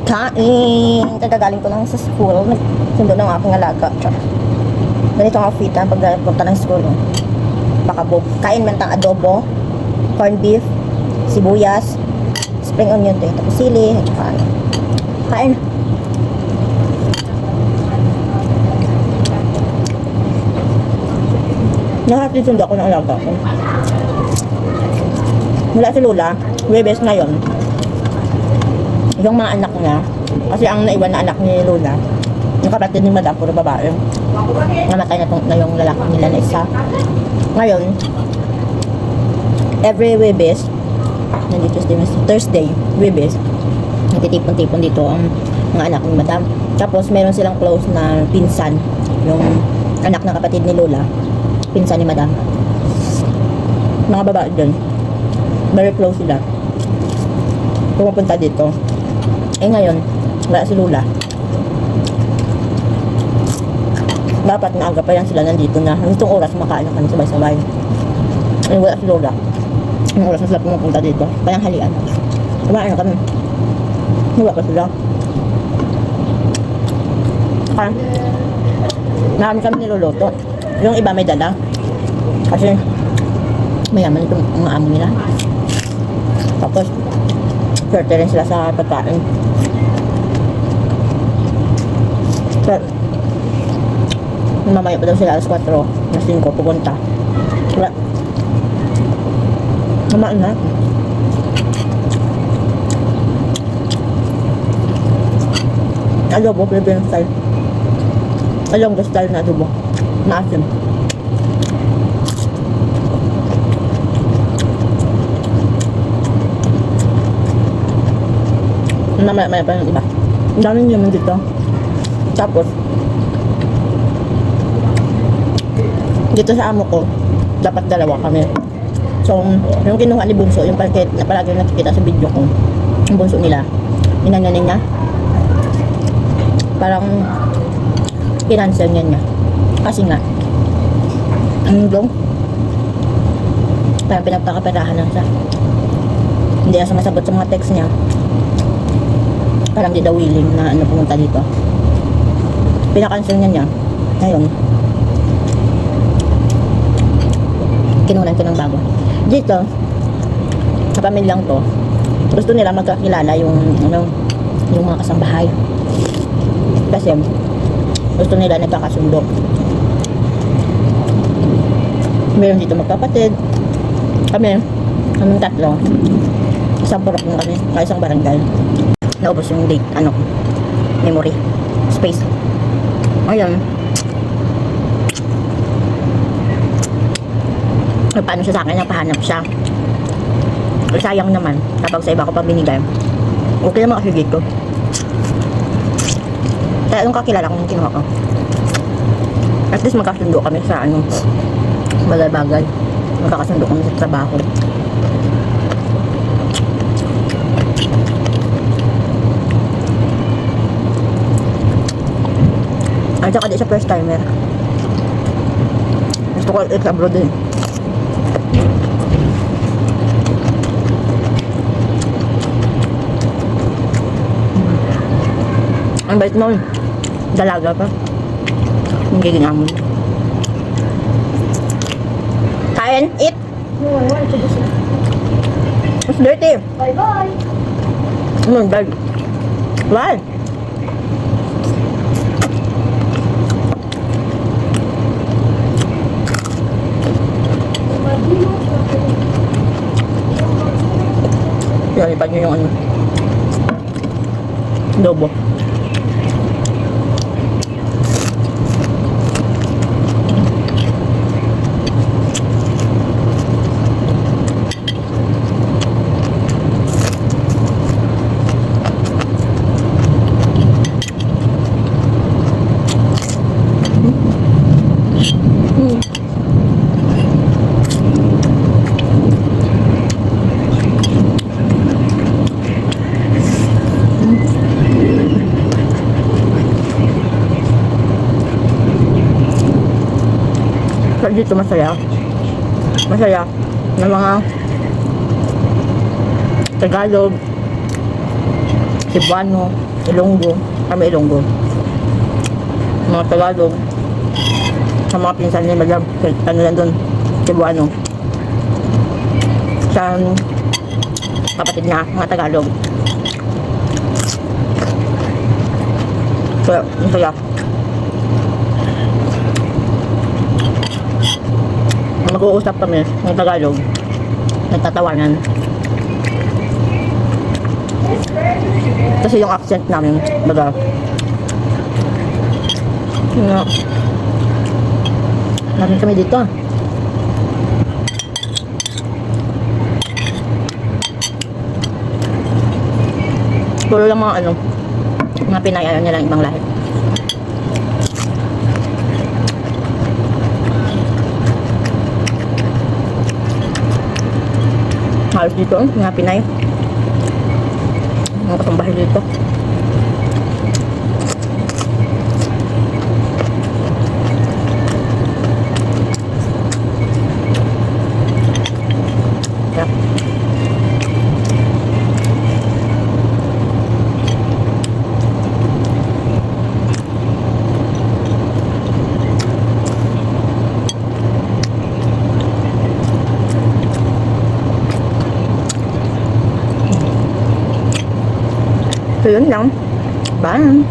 Kain! Kagagaling ko lang sa school. Nagsundo ng aking alaga. Ganito ang outfit pag punta ng school. Pakabog. Kain mentang adobo, corned beef, sibuyas, spring onion, tapos sili, at saka kain. Nakatisundo ako ng alaga ko. Mula si Lola, Webes ngayon, yung mga anak niya, kasi ang naiwan na anak ni Lola, yung kapatid ni Madam, puro babae. Namatay na yung lalaki nila na isa. Ngayon, every Webes, nandito Thursday, Webes, nagtitipon-tipon dito ang mga anak ni Madam. Tapos, meron silang close na pinsan, yung anak ng kapatid ni Lola, pinsan ni Madam. Mga babae dun. Very close sila. Pumunta dito. Eh ngayon, wala si Lola. Dapat maaga pa yan sila nandito na. Itong oras makaano kami sabay-sabay. Eh wala si Lola. Yung oras na sila pumupunta dito. Parang halian. Kumain na kami. Wala pa sila. Parang marami kami niluluto. Yung iba may dala. Kasi mayaman itong mga amo nila. Tapos swerte rin sila sa pagkain. So, mamaya pa daw sila alas 4 na 5 pupunta. Wala. Kumain na. Adobo, Philippine style. Along the style na adobo. Maasim. Mamaya pa yung iba. Ang daming yaman dito. Tapos, dito sa amo ko, dapat dalawa kami. So, yung kinuha ni Bunso, yung pancake na palagi nakikita sa video ko, yung Bunso nila, inanyanin niya. Parang, kinansel niya. Kasi nga, ang dong, parang pinagpakaperahan lang siya. Hindi na sumasagot sa mga text niya. Parang di daw willing na pumunta dito. Pinakancel niya. Ngayon, kinunan ko ng bago. Dito, sa pamilyang to, gusto nila magkakilala yung mga kasambahay. Kasi, gusto nila nagkakasundo. Meron dito magkapatid. Kaming tatlo. Isang purok lang kami, isang barangay. Naubos yung date, memory, space. Ayun. Paano siya sa akin, napahanap siya. Sayang naman, kapag sa iba ko pa binigay. Okay naman kasi dito. Kaya yung kakilala kong kinuha ko. At least magkasundo kami sa bagay-bagay. Magkakasundo kami sa trabaho. At saka di siya first timer. Gusto ko i-abroad din. Ang bait mo, dalaga pa. Hindi ginamon. Kain, eat. It's dirty. Bye-bye. Bye. Why? Lalipan nyo yung adobo. Dito masaya na mga Tagalog, Cebuano, Ilonggo, kami Ilonggo. Mga Tagalog. Sa mga pinsan ni Madam, ano lang doon, Cebuano. Sa kapatid niya, mga Tagalog. Kaya, ang saya. Mag-uusap kami ng Tagalog. Nagtatawanan. Kasi yung accent namin, baga, namin kami dito. Puro lang mga ano, mga Pinay, ayaw nilang ibang lahi. Halos dito, mga Pinay. Mga kasambahay dito. Yeah. So yun lang. Bye.